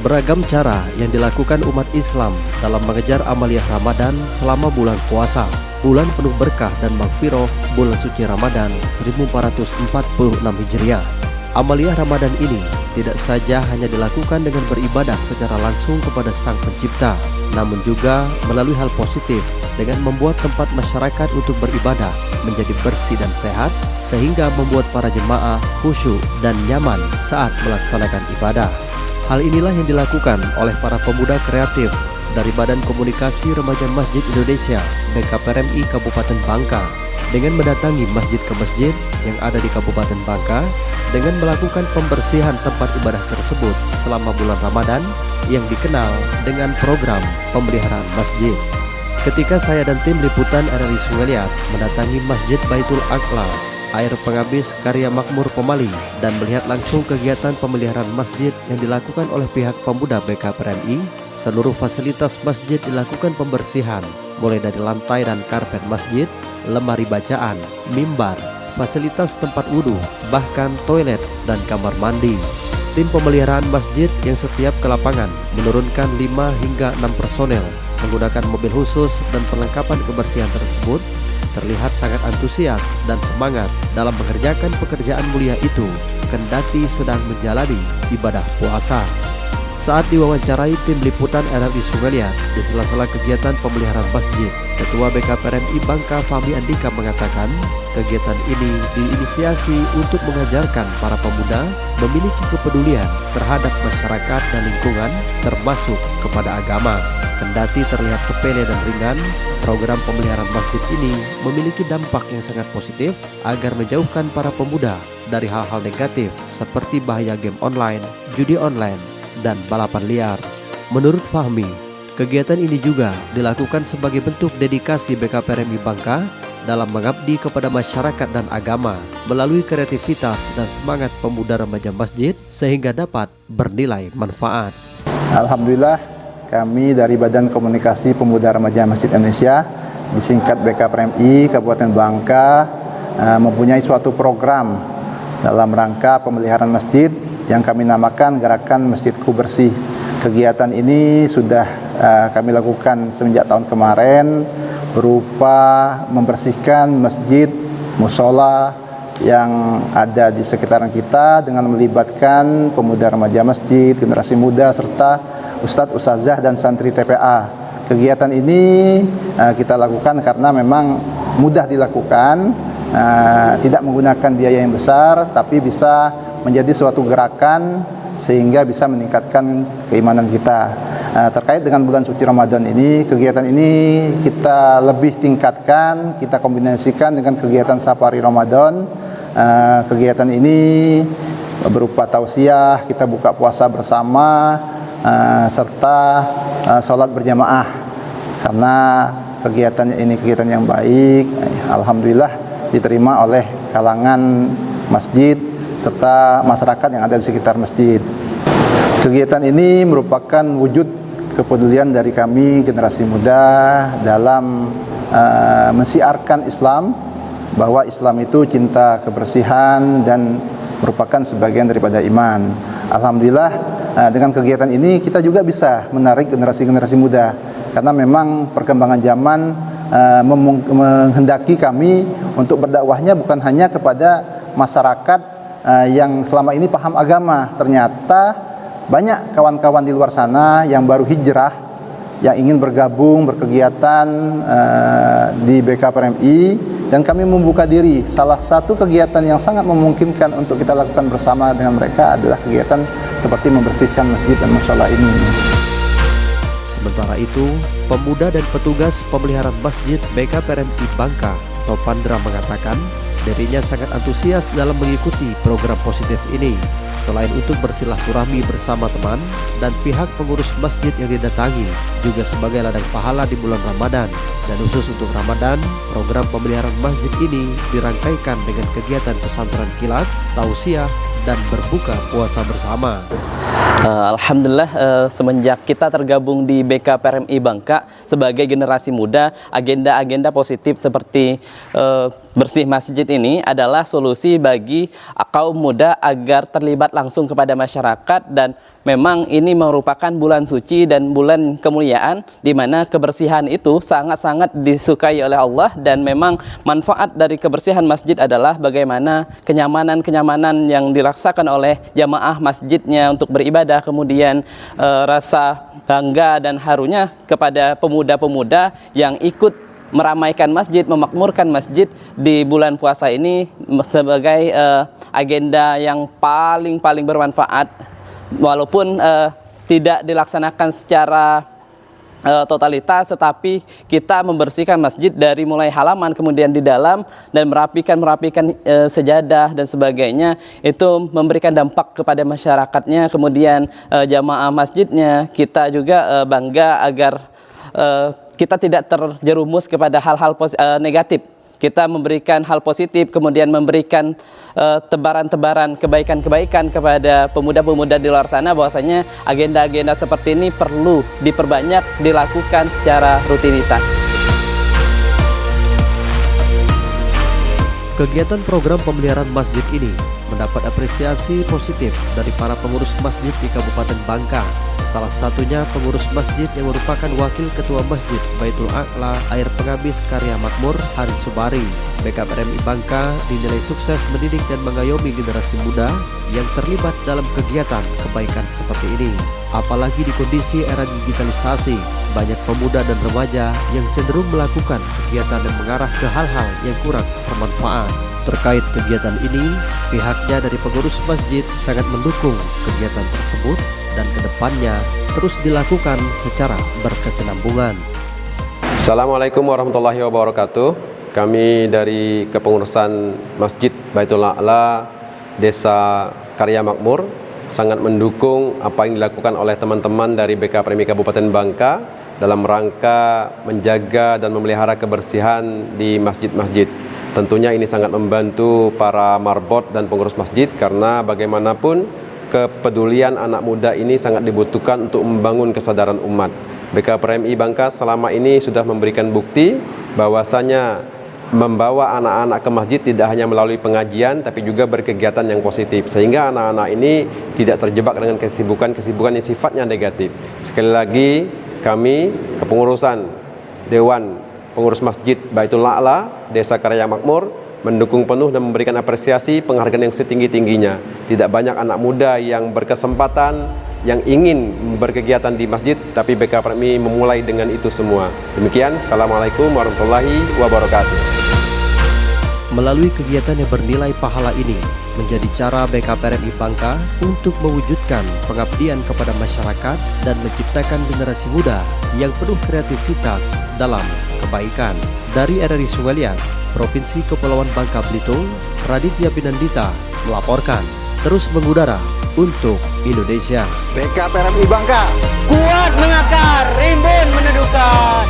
Beragam cara yang dilakukan umat Islam dalam mengejar amaliyah Ramadan selama bulan puasa, bulan penuh berkah dan magfirah, bulan suci Ramadan 1446 Hijriah. Amaliyah Ramadan ini tidak saja hanya dilakukan dengan beribadah secara langsung kepada Sang Pencipta, namun juga melalui hal positif dengan membuat tempat masyarakat untuk beribadah menjadi bersih dan sehat, sehingga membuat para jemaah khusyuk dan nyaman saat melaksanakan ibadah. Hal inilah yang dilakukan oleh para pemuda kreatif dari Badan Komunikasi Remaja Masjid Indonesia (BKPRMI) Kabupaten Bangka dengan mendatangi masjid ke masjid yang ada di Kabupaten Bangka dengan melakukan pembersihan tempat ibadah tersebut selama bulan Ramadan yang dikenal dengan program pemeliharaan masjid. Ketika saya dan tim liputan RRI Sungai Liat mendatangi Masjid Baitul Aqla, air penghabis karya Makmur Pemali, dan melihat langsung kegiatan pemeliharaan masjid yang dilakukan oleh pihak pemuda BKPRMI, seluruh fasilitas masjid dilakukan pembersihan, mulai dari lantai dan karpet masjid, lemari bacaan, mimbar, fasilitas tempat wudhu, bahkan toilet dan kamar mandi. Tim pemeliharaan masjid yang setiap ke lapangan menurunkan 5 hingga 6 personel menggunakan mobil khusus, dan perlengkapan kebersihan tersebut terlihat sangat antusias dan semangat dalam mengerjakan pekerjaan mulia itu, kendati sedang menjalani ibadah puasa. Saat diwawancarai tim liputan RRI Sungai Liat di sela-sela kegiatan pemeliharaan masjid, Ketua BKPRMI Bangka Fahmi Andika mengatakan, kegiatan ini diinisiasi untuk mengajarkan para pemuda memiliki kepedulian terhadap masyarakat dan lingkungan, termasuk kepada agama. Kendati terlihat sepele dan ringan, program pemeliharaan masjid ini memiliki dampak yang sangat positif agar menjauhkan para pemuda dari hal-hal negatif seperti bahaya game online, judi online, dan balapan liar. Menurut Fahmi, kegiatan ini juga dilakukan sebagai bentuk dedikasi BKPRMI Bangka dalam mengabdi kepada masyarakat dan agama melalui kreativitas dan semangat pemuda remaja masjid sehingga dapat bernilai manfaat. Alhamdulillah, kami dari Badan Komunikasi Pemuda Remaja Masjid Indonesia, disingkat BKPRMI Kabupaten Bangka, mempunyai suatu program dalam rangka pemeliharaan masjid yang kami namakan Gerakan Masjidku Bersih. Kegiatan ini sudah kami lakukan semenjak tahun kemarin, berupa membersihkan masjid, musola yang ada di sekitaran kita dengan melibatkan pemuda remaja masjid, generasi muda, serta Ustadz, Ustazah, dan santri TPA. Kegiatan ini kita lakukan karena memang mudah dilakukan, tidak menggunakan biaya yang besar, tapi bisa menjadi suatu gerakan sehingga bisa meningkatkan keimanan kita. Terkait dengan bulan suci Ramadan ini, kegiatan ini kita lebih tingkatkan, kita kombinasikan dengan kegiatan safari Ramadan. Kegiatan ini berupa tausiah, kita buka puasa bersama, serta sholat berjamaah. Karena kegiatan ini kegiatan yang baik, alhamdulillah diterima oleh kalangan masjid serta masyarakat yang ada di sekitar masjid. Kegiatan ini merupakan wujud kepedulian dari kami generasi muda dalam mensiarkan Islam, bahwa Islam itu cinta kebersihan dan merupakan sebagian daripada iman. Alhamdulillah, dengan kegiatan ini kita juga bisa menarik generasi-generasi muda, karena memang perkembangan zaman menghendaki kami untuk berdakwahnya bukan hanya kepada masyarakat yang selama ini paham agama. Ternyata banyak kawan-kawan di luar sana yang baru hijrah, yang ingin bergabung berkegiatan di BKPRMI, dan kami membuka diri. Salah satu kegiatan yang sangat memungkinkan untuk kita lakukan bersama dengan mereka adalah kegiatan seperti membersihkan masjid dan mushola ini. Sementara itu, pemuda dan petugas pemeliharaan masjid BKPRMI Bangka, Topandra, mengatakan dirinya sangat antusias dalam mengikuti program positif ini. Selain untuk bersilaturahmi bersama teman dan pihak pengurus masjid yang didatangi, juga sebagai ladang pahala di bulan Ramadan. Dan khusus untuk Ramadan, program pemeliharaan masjid ini dirangkaikan dengan kegiatan pesantren kilat, tausiah, dan berbuka puasa bersama. Alhamdulillah, semenjak kita tergabung di BKPRMI Bangka sebagai generasi muda, agenda-agenda positif seperti bersih masjid ini adalah solusi bagi kaum muda agar terlibat langsung kepada masyarakat, dan memang ini merupakan bulan suci dan bulan kemuliaan di mana kebersihan itu sangat-sangat disukai oleh Allah, dan memang manfaat dari kebersihan masjid adalah bagaimana kenyamanan-kenyamanan yang dirasakan oleh jamaah masjidnya untuk beribadah, kemudian rasa bangga dan harunya kepada pemuda-pemuda yang ikut meramaikan masjid, memakmurkan masjid di bulan puasa ini sebagai agenda yang paling bermanfaat, walaupun tidak dilaksanakan secara totalitas, tetapi kita membersihkan masjid dari mulai halaman, kemudian di dalam, dan merapikan sejadah dan sebagainya, itu memberikan dampak kepada masyarakatnya, kemudian jamaah masjidnya. Kita juga bangga agar kita tidak terjerumus kepada hal-hal negatif. Kita memberikan hal positif, kemudian memberikan tebaran-tebaran kebaikan-kebaikan kepada pemuda-pemuda di luar sana, bahwasanya agenda-agenda seperti ini perlu diperbanyak, dilakukan secara rutinitas. Kegiatan program pemeliharaan masjid ini mendapat apresiasi positif dari para pengurus masjid di Kabupaten Bangka. Salah satunya pengurus masjid yang merupakan wakil ketua masjid Baitul A'la Air Pengabis Karya Makmur, Haris Subari. BKPRMI Bangka dinilai sukses mendidik dan mengayomi generasi muda yang terlibat dalam kegiatan kebaikan seperti ini. Apalagi di kondisi era digitalisasi, banyak pemuda dan remaja yang cenderung melakukan kegiatan yang mengarah ke hal-hal yang kurang bermanfaat. Terkait kegiatan ini, pihaknya dari pengurus masjid sangat mendukung kegiatan tersebut dan kedepannya terus dilakukan secara berkesinambungan. Assalamualaikum warahmatullahi wabarakatuh. Kami dari kepengurusan Masjid Baitul A'la Desa Karya Makmur sangat mendukung apa yang dilakukan oleh teman-teman dari BKPRMI Kabupaten Bangka dalam rangka menjaga dan memelihara kebersihan di masjid-masjid. Tentunya ini sangat membantu para marbot dan pengurus masjid, karena bagaimanapun kepedulian anak muda ini sangat dibutuhkan untuk membangun kesadaran umat. BKPRMI Bangka selama ini sudah memberikan bukti bahwasanya membawa anak-anak ke masjid tidak hanya melalui pengajian, tapi juga berkegiatan yang positif, sehingga anak-anak ini tidak terjebak dengan kesibukan yang sifatnya negatif. Sekali lagi, kami kepengurusan Dewan Pengurus Masjid Baitul A'la Desa Karya Makmur mendukung penuh dan memberikan apresiasi penghargaan yang setinggi-tingginya. Tidak banyak anak muda yang berkesempatan, yang ingin berkegiatan di masjid, tapi BKPRMI memulai dengan itu semua. Demikian, Assalamualaikum warahmatullahi wabarakatuh. Melalui kegiatan yang bernilai pahala ini, menjadi cara BKPRMI Bangka untuk mewujudkan pengabdian kepada masyarakat dan menciptakan generasi muda yang penuh kreativitas dalam kebaikan. Dari RRI Sungai Liat, Provinsi Kepulauan Bangka Belitung, Raditya Pinandita melaporkan. Terus mengudara untuk Indonesia. BKPRMI Bangka kuat mengakar, rimbun meneduhkan.